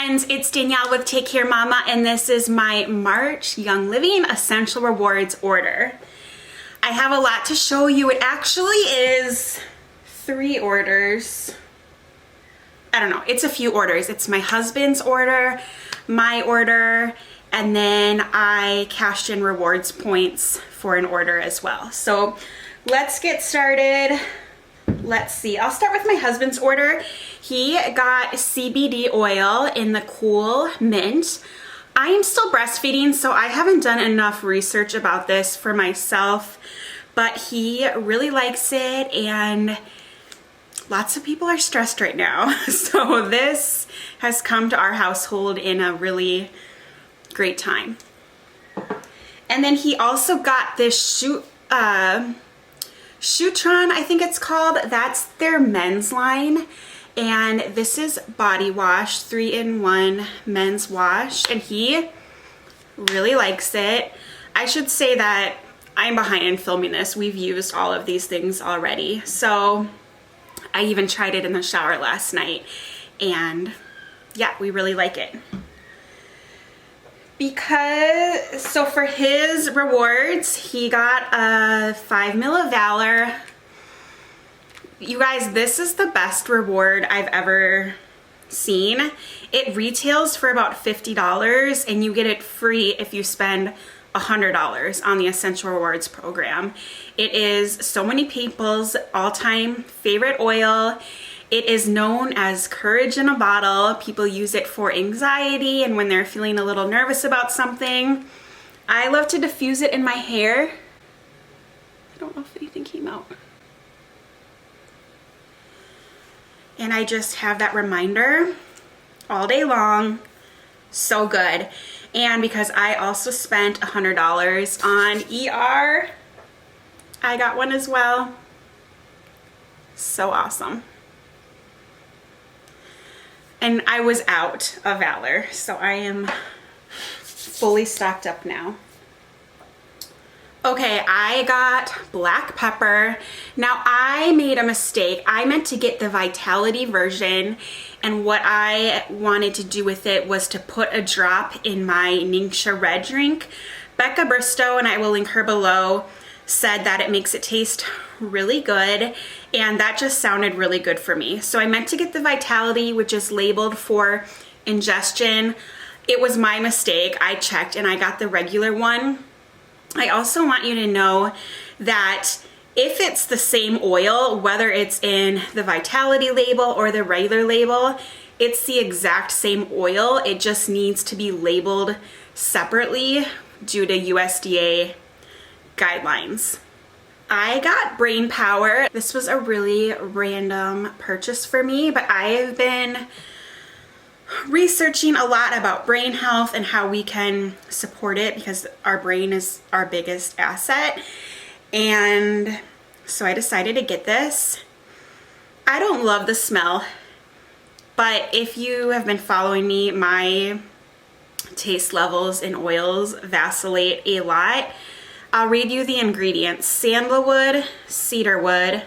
friends, it's Danielle with Take Care Mama, and this is my March Young Living Essential Rewards order. I have a lot to show you. It actually is 3 orders. I don't know, it's a few orders. It's my husband's order, my order, and then I cashed in rewards points for an order as well. So let's get started. Let's see, I'll start with my husband's order. He got CBD oil in the Cool Mint. I am still breastfeeding, so I haven't done enough research about this for myself, but he really likes it, and lots of people are stressed right now. So this has come to our household in a really great time. And then he also got this Shutron, I think it's called. That's their men's line. And this is body wash, 3-in-1 men's wash. And he really likes it. I should say that I'm behind in filming this. We've used all of these things already. So I even tried it in the shower last night. And yeah, we really like it. So for his rewards, he got a 5 ml of Valor. You guys, this is the best reward I've ever seen. It retails for about $50, and you get it free if you spend $100 on the Essential Rewards program. It is so many people's all-time favorite oil. It is known as courage in a bottle. People use it for anxiety and when they're feeling a little nervous about something. I love to diffuse it in my hair. I don't know if anything came out. And I just have that reminder all day long. So good. And because I also spent $100 on ER, I got one as well. So awesome. And I was out of Valor, so I am fully stocked up now. Okay, I got black pepper. Now I made a mistake. I meant to get the Vitality version, and what I wanted to do with it was to put a drop in my Ningxia red drink. Becca Bristow, and I will link her below, said that it makes it taste really good, and that just sounded really good for me. So I meant to get the Vitality, which is labeled for ingestion. It was my mistake. I checked and I got the regular one. I also want you to know that if it's the same oil, whether it's in the Vitality label or the regular label, it's the exact same oil. It just needs to be labeled separately due to USDA guidelines. I got Brain Power. This was a really random purchase for me, but I have been researching a lot about brain health and how we can support it, because our brain is our biggest asset. And so I decided to get this. I don't love the smell, but if you have been following me, my taste levels in oils vacillate a lot. I'll read you the ingredients: sandalwood, cedarwood,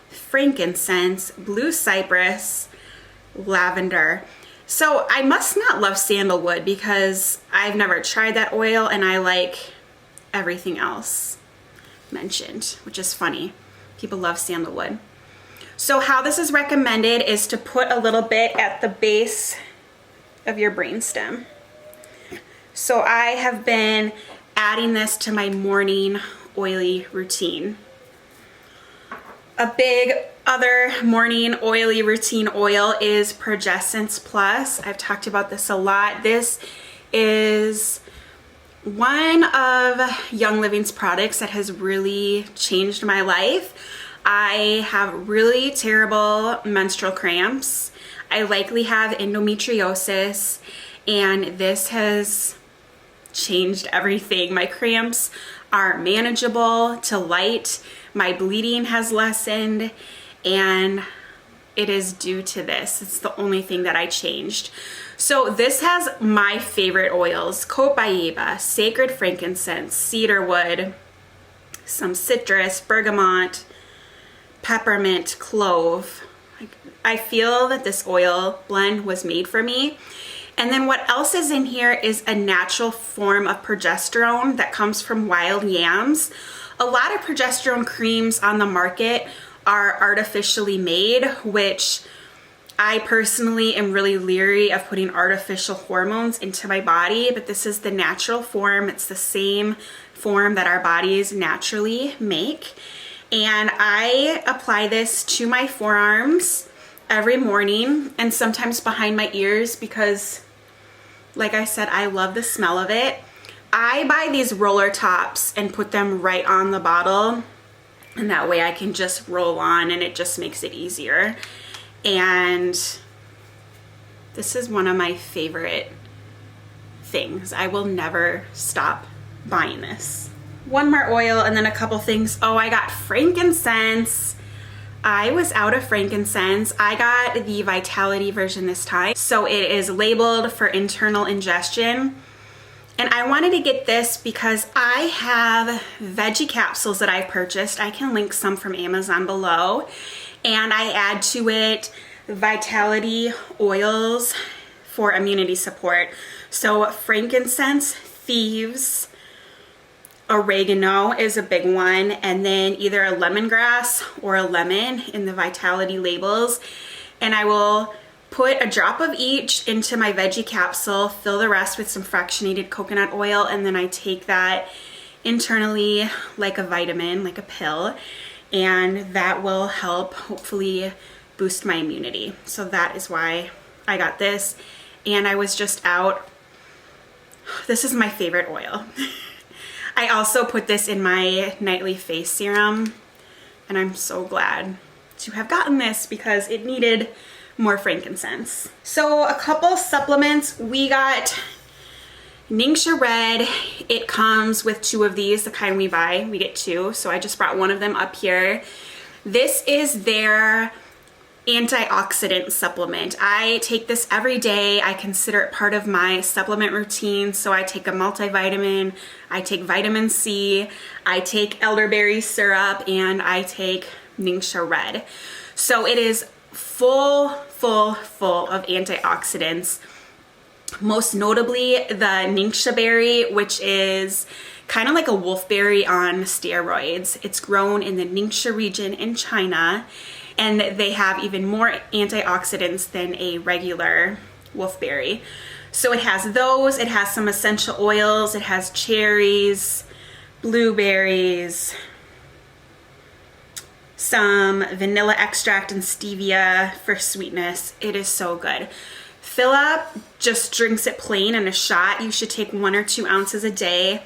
frankincense, blue cypress, lavender. So I must not love sandalwood because I've never tried that oil and I like everything else mentioned, which is funny. People love sandalwood. So how this is recommended is to put a little bit at the base of your brainstem. So I have been adding this to my morning oily routine. A big other morning oily routine oil is Progestins Plus. I've talked about this a lot. This is one of Young Living's products that has really changed my life. I have really terrible menstrual cramps. I likely have endometriosis, and this has changed everything. My cramps are manageable to light. My bleeding has lessened, and it is due to this. It's the only thing that I changed. So this has my favorite oils: Copaiba, Sacred Frankincense, Cedarwood, some citrus, bergamot, peppermint, clove. I feel that this oil blend was made for me. And then what else is in here is a natural form of progesterone that comes from wild yams. A lot of progesterone creams on the market are artificially made, which I personally am really leery of putting artificial hormones into my body, but this is the natural form. It's the same form that our bodies naturally make. And I apply this to my forearms every morning and sometimes behind my ears because, like I said, I love the smell of it. I buy these roller tops and put them right on the bottle, and that way I can just roll on and it just makes it easier. And this is one of my favorite things. I will never stop buying this. One more oil and then a couple things. Oh, I got frankincense. I was out of frankincense. I got the Vitality version this time. So it is labeled for internal ingestion. And I wanted to get this because I have veggie capsules that I've purchased. I can link some from Amazon below. And I add to it Vitality oils for immunity support. So frankincense, thieves, oregano is a big one, and then either a lemongrass or a lemon in the Vitality labels. And I will put a drop of each into my veggie capsule, fill the rest with some fractionated coconut oil, and then I take that internally like a vitamin, like a pill, and that will help hopefully boost my immunity. So that is why I got this. And I was just out. This is my favorite oil. I also put this in my nightly face serum, and I'm so glad to have gotten this because it needed more frankincense. So a couple supplements. We got Ningxia Red. It comes with 2 of these, the kind we buy. We get 2, so I just brought one of them up here. This is their antioxidant supplement. I take this every day. I consider it part of my supplement routine. So I take a multivitamin, I take vitamin C, I take elderberry syrup, and I take Ningxia Red. So it is full of antioxidants. Most notably the Ningxia berry, which is kind of like a wolfberry on steroids. It's grown in the Ningxia region in China, and they have even more antioxidants than a regular wolfberry. So it has those, it has some essential oils, it has cherries, blueberries, some vanilla extract and stevia for sweetness. It is so good. Philip just drinks it plain in a shot. You should take 1 or 2 ounces a day.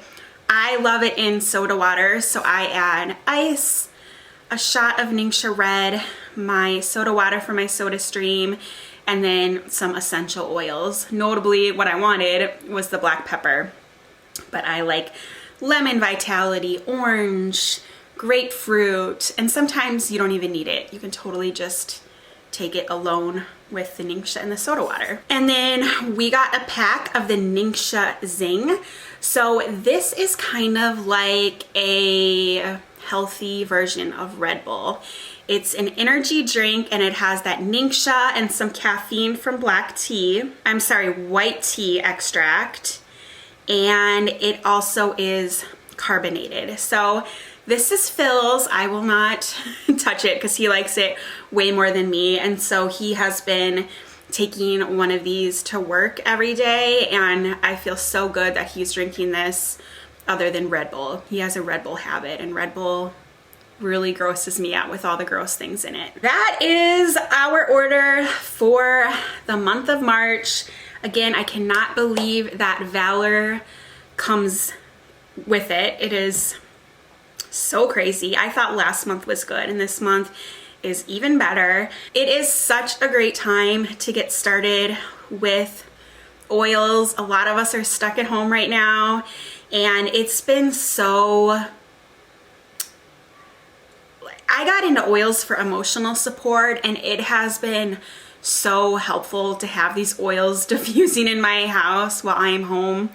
I love it in soda water, so I add ice, a shot of Ningxia Red, my soda water from my soda stream, and then some essential oils. Notably, what I wanted was the black pepper, but I like lemon Vitality, orange, grapefruit, and sometimes you don't even need it. You can totally just take it alone with the Ningxia and the soda water. And then we got a pack of the Ningxia Zing. So this is kind of like a healthy version of Red Bull. It's an energy drink, and it has that Ningxia and some caffeine from white tea extract, and it also is carbonated. So this is Phil's. I will not touch it because he likes it way more than me, and so he has been taking one of these to work every day, and I feel so good that he's drinking this other than Red Bull. He has a Red Bull habit, and Red Bull really grosses me out with all the gross things in it. That is our order for the month of March. Again, I cannot believe that Valor comes with it. It is so crazy. I thought last month was good, and this month is even better. It is such a great time to get started with oils. A lot of us are stuck at home right now, and it's been so... I got into oils for emotional support, and it has been so helpful to have these oils diffusing in my house while I am home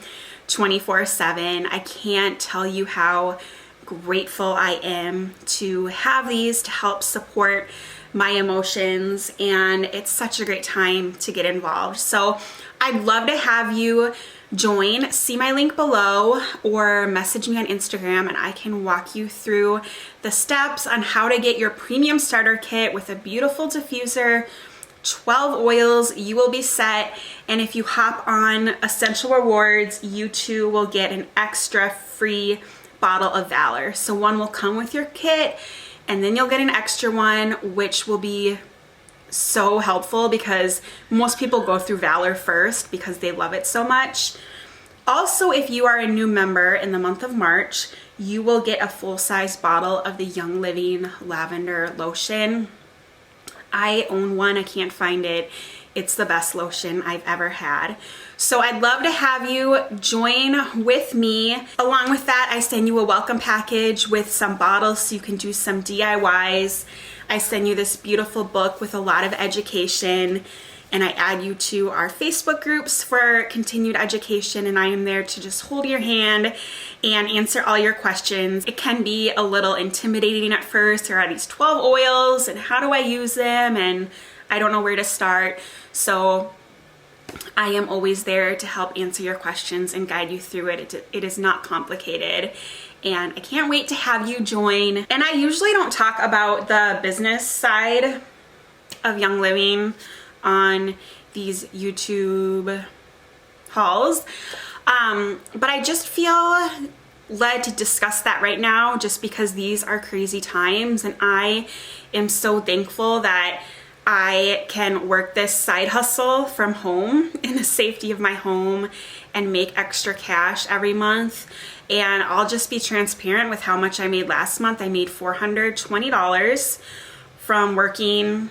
24/7. I can't tell you how grateful I am to have these to help support my emotions, and it's such a great time to get involved. So I'd love to have you join. See my link below or message me on Instagram and I can walk you through the steps on how to get your premium starter kit with a beautiful diffuser, 12 oils. You will be set, and if you hop on Essential Rewards, you too will get an extra free bottle of Valor. So one will come with your kit, and then you'll get an extra one, which will be so helpful because most people go through Valor first because they love it so much. Also, if you are a new member in the month of March, you will get a full-size bottle of the Young Living Lavender Lotion. I own one, I can't find it. It's the best lotion I've ever had. So I'd love to have you join with me. Along with that, I send you a welcome package with some bottles so you can do some DIYs. I send you this beautiful book with a lot of education, and I add you to our Facebook groups for continued education, and I am there to just hold your hand and answer all your questions. It can be a little intimidating at first. There are these 12 oils and how do I use them, and I don't know where to start. So I am always there to help answer your questions and guide you through it. It is not complicated, and I can't wait to have you join. And I usually don't talk about the business side of Young Living on these YouTube hauls, but I just feel led to discuss that right now just because these are crazy times, and I am so thankful that I can work this side hustle from home in the safety of my home and make extra cash every month. And I'll just be transparent with how much I made last month. I made $420 from working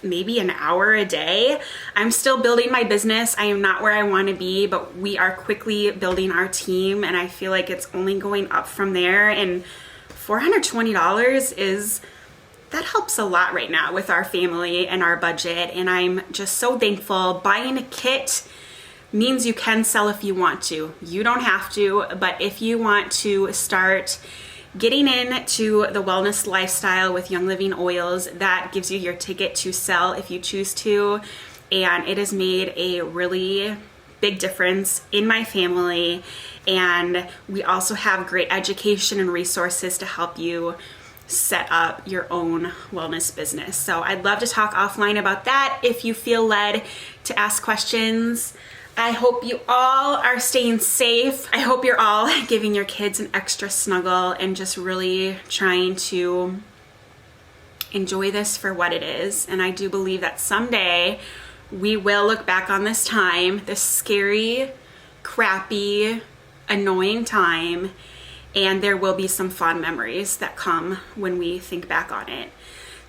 maybe an hour a day. I'm still building my business. I am not where I want to be, but we are quickly building our team, and I feel like it's only going up from there. And $420 that helps a lot right now with our family and our budget, and I'm just so thankful. Buying a kit means you can sell if you want to. You don't have to, but if you want to start getting into the wellness lifestyle with Young Living oils, that gives you your ticket to sell if you choose to, and it has made a really big difference in my family. And we also have great education and resources to help you set up your own wellness business. So I'd love to talk offline about that if you feel led to ask questions. I hope you all are staying safe. I hope you're all giving your kids an extra snuggle and just really trying to enjoy this for what it is. And I do believe that someday we will look back on this time, this scary, crappy, annoying time, and there will be some fond memories that come when we think back on it.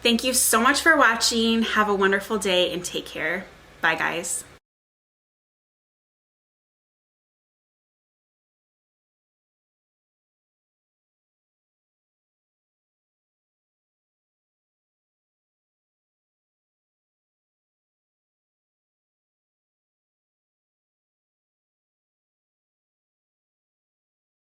Thank you so much for watching. Have a wonderful day and take care. Bye, guys.